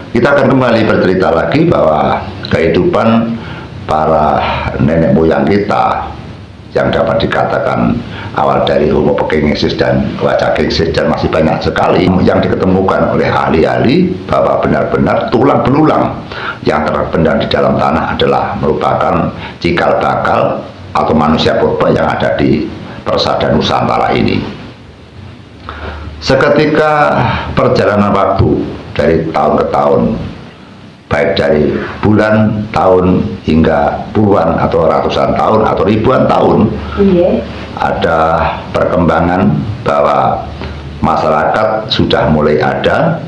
Kita akan kembali bercerita lagi bahwa kehidupan para nenek moyang kita yang dapat dikatakan awal dari Homo erectus dan Wacagengsis, dan masih banyak sekali yang diketemukan oleh ahli-ahli bahwa benar-benar tulang belulang yang terpendam di dalam tanah adalah merupakan cikal bakal atau manusia purba yang ada di persada Nusantara ini. Seketika perjalanan waktu dari tahun ke tahun, baik dari bulan, tahun, hingga puluhan atau ratusan tahun atau ribuan tahun, ada perkembangan bahwa masyarakat sudah mulai ada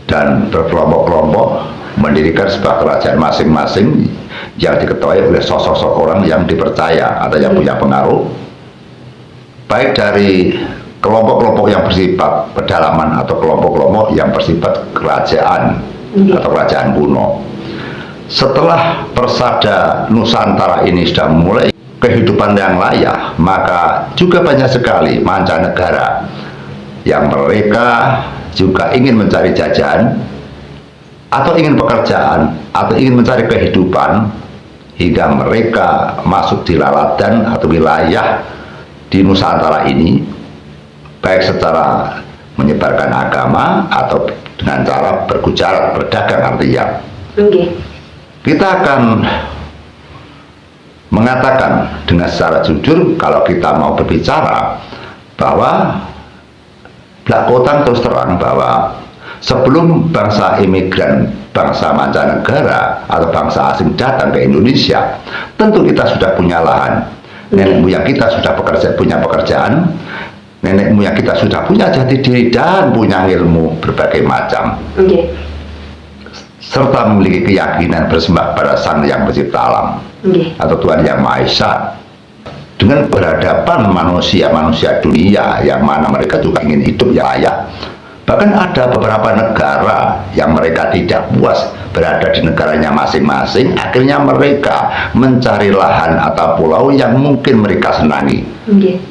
dan berkelompok-kelompok mendirikan sebuah kerajaan masing-masing yang diketuai oleh sosok-sosok orang yang dipercaya atau yang punya pengaruh, baik dari kelompok-kelompok yang bersifat pedalaman atau kelompok-kelompok yang bersifat kerajaan atau kerajaan kuno. Setelah persada Nusantara ini sudah mulai kehidupan yang layak, maka juga banyak sekali mancanegara yang mereka juga ingin mencari jajan atau ingin pekerjaan atau ingin mencari kehidupan, hingga mereka masuk di lalatan atau wilayah di Nusantara ini, baik secara menyebarkan agama atau dengan cara bergujarat, berdagang artinya. Kita akan mengatakan dengan secara jujur, kalau kita mau berbicara bahwa belak kotang terus terang bahwa sebelum bangsa imigran, bangsa mancanegara atau bangsa asing datang ke Indonesia, tentu kita sudah punya lahan. Nenek moyang kita sudah punya pekerjaan, nenek moyang kita sudah punya jati diri dan punya ilmu berbagai macam, serta memiliki keyakinan bersembah pada Sang Yang Pencipta Alam atau Tuhan Yang Maha Esa. Dengan berhadapan manusia-manusia dunia yang mana mereka juga ingin hidup yang layak. Bahkan ada beberapa negara yang mereka tidak puas berada di negaranya masing-masing, akhirnya mereka mencari lahan atau pulau yang mungkin mereka senangi.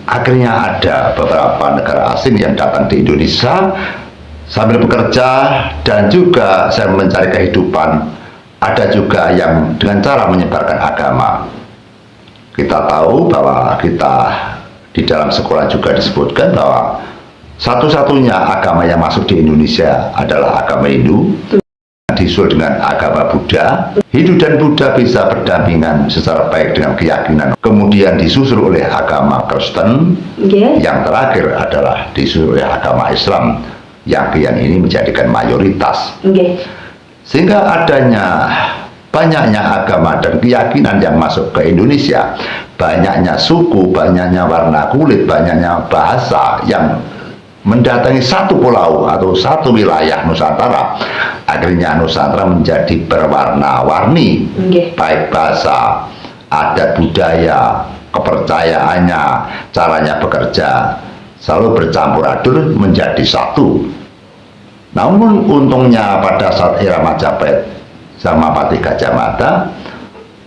Akhirnya ada beberapa negara asing yang datang di Indonesia sambil bekerja dan juga saya mencari kehidupan. Ada juga yang dengan cara menyebarkan agama. Kita tahu bahwa kita di dalam sekolah juga disebutkan bahwa satu-satunya agama yang masuk di Indonesia adalah agama Hindu, disusul dengan agama Buddha. Hindu dan Buddha bisa berdampingan secara baik dengan keyakinan. Kemudian disusul oleh agama Kristen, yang terakhir adalah disusul oleh agama Islam, yang kian ini menjadikan mayoritas. Sehingga adanya banyaknya agama dan keyakinan yang masuk ke Indonesia, banyaknya suku, banyaknya warna kulit, banyaknya bahasa yang mendatangi satu pulau atau satu wilayah Nusantara, akhirnya Nusantara menjadi berwarna-warni, baik bahasa, adat, budaya, kepercayaannya, caranya bekerja, selalu bercampur aduk menjadi satu. Namun untungnya pada saat era Majapahit sama Patih Gajah Mada,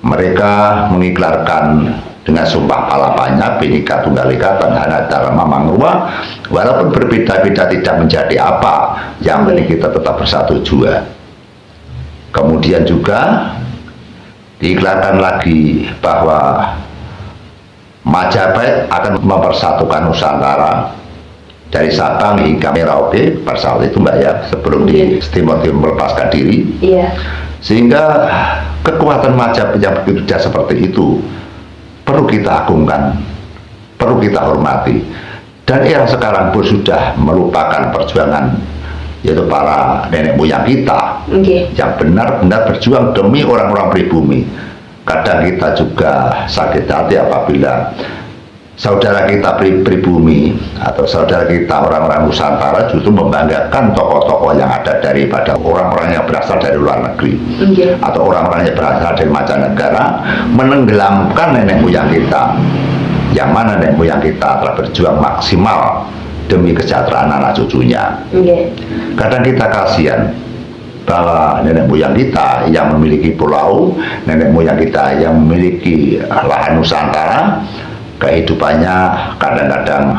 mereka mengiklarkan dengan sumpah palapanya Bhinneka Tunggal Ika Tanhana Dharma Mangruwa, walaupun berbeda-beda tidak menjadi apa, yang penting kita tetap bersatu jua. Kemudian juga diiklarkan lagi bahwa Majapahit akan mempersatukan Nusantara dari Sabang hingga Merauke pada saat itu, Mbak, ya, sebelum di Timur melepaskan diri. Sehingga kekuatan Majapahit yang begitu dahsyat seperti itu perlu kita agungkan, perlu kita hormati. Dan yang sekarang pun sudah melupakan perjuangan, yaitu para nenek moyang kita yang benar-benar berjuang demi orang-orang pribumi. Kadang kita juga sakit hati apabila saudara kita pribumi atau saudara kita orang-orang Nusantara justru membanggakan tokoh-tokoh yang ada daripada orang-orang yang berasal dari luar negeri atau orang-orang yang berasal dari mancanegara, menenggelamkan nenek moyang kita, yang mana nenek moyang kita telah berjuang maksimal demi kesejahteraan anak cucunya. Kadang kita kasihan bahwa nenek moyang kita yang memiliki pulau, nenek moyang kita yang memiliki lahan Nusantara, kehidupannya kadang-kadang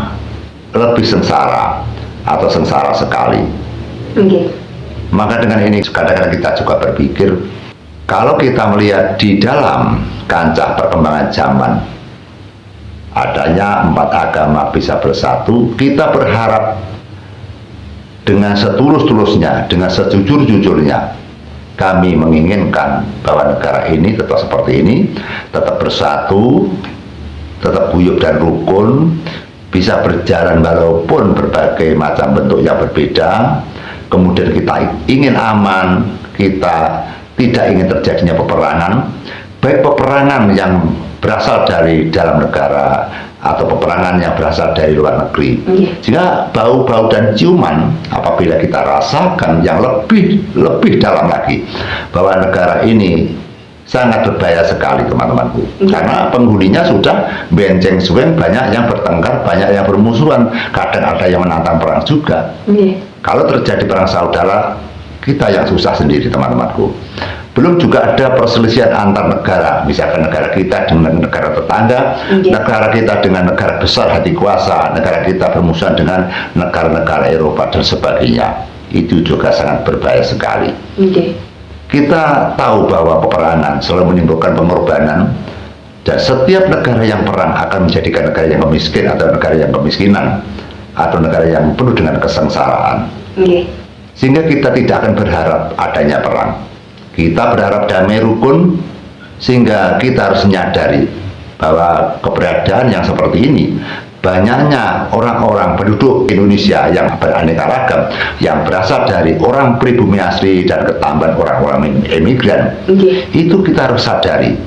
lebih sengsara atau sengsara sekali. Maka dengan ini kadang-kadang kita juga berpikir, kalau kita melihat di dalam kancah perkembangan zaman, adanya 4 agama bisa bersatu, kita berharap dengan setulus-tulusnya, dengan sejujur-jujurnya, kami menginginkan bahwa negara ini tetap seperti ini, tetap bersatu, tetap guyup dan rukun, bisa berjalan walaupun berbagai macam bentuk yang berbeda. Kemudian kita ingin aman, kita tidak ingin terjadinya peperangan, baik peperangan yang berasal dari dalam negara atau peperangan yang berasal dari luar negeri. Sehingga bau-bau dan ciuman apabila kita rasakan yang lebih dalam lagi bahwa negara ini sangat berbahaya sekali, teman-temanku. Karena penghuninya sudah benceng sueng, banyak yang bertengkar, banyak yang bermusuhan, kadang ada yang menantang perang juga. Kalau terjadi perang saudara, kita yang susah sendiri, teman-temanku. Belum juga ada perselisihan antar negara, misalkan negara kita dengan negara tetangga, negara kita dengan negara besar hati kuasa, negara kita bermusuhan dengan negara-negara Eropa dan sebagainya. Itu juga sangat berbahaya sekali. Kita tahu bahwa peperangan selalu menimbulkan pengorbanan, dan setiap negara yang perang akan menjadikan negara yang miskin atau negara yang kemiskinan, atau negara yang penuh dengan kesengsaraan. Sehingga kita tidak akan berharap adanya perang. Kita berharap damai rukun, sehingga kita harus menyadari bahwa keberadaan yang seperti ini, banyaknya orang-orang penduduk Indonesia yang beraneka ragam, yang berasal dari orang pribumi asli dan ketambahan orang-orang imigran, itu kita harus sadari.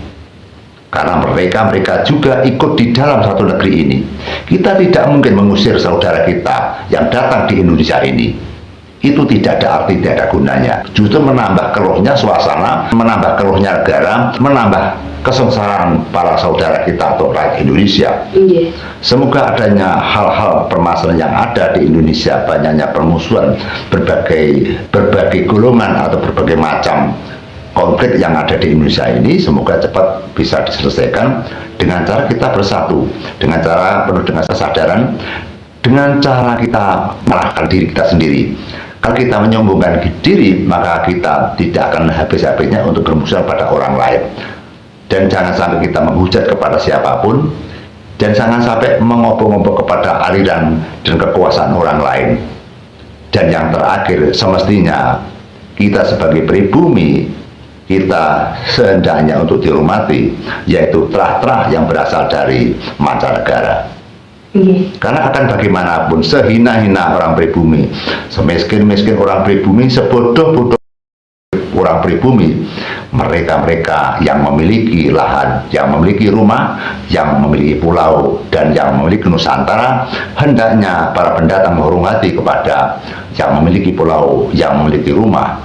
Karena mereka juga ikut di dalam satu negeri ini. Kita tidak mungkin mengusir saudara kita yang datang di Indonesia ini. Itu tidak ada arti, tidak ada gunanya. Justru menambah keruhnya suasana, menambah keruhnya negara, menambah kesengsaraan para saudara kita atau rakyat Indonesia. Semoga adanya hal-hal permasalahan yang ada di Indonesia, banyaknya permusuhan berbagai golongan atau berbagai macam konflik yang ada di Indonesia ini, semoga cepat bisa diselesaikan dengan cara kita bersatu, dengan cara penuh dengan kesadaran, dengan cara kita mengarahkan diri kita sendiri. Kalau kita menyombongkan diri, maka kita tidak akan habis-habisnya untuk bermusuhan pada orang lain. Dan jangan sampai kita menghujat kepada siapapun, dan jangan sampai mengobok-obok kepada aliran dan kekuasaan orang lain. Dan yang terakhir, semestinya kita sebagai pribumi, kita sehendaknya untuk dihormati, yaitu terah-terah yang berasal dari mancanegara. Karena akan bagaimanapun, sehina-hina orang pribumi, semiskin-miskin orang pribumi, sebodoh-bodoh orang pribumi, mereka-mereka yang memiliki lahan, yang memiliki rumah, yang memiliki pulau, dan yang memiliki Nusantara, hendaknya para pendatang menghormati kepada yang memiliki pulau, yang memiliki rumah,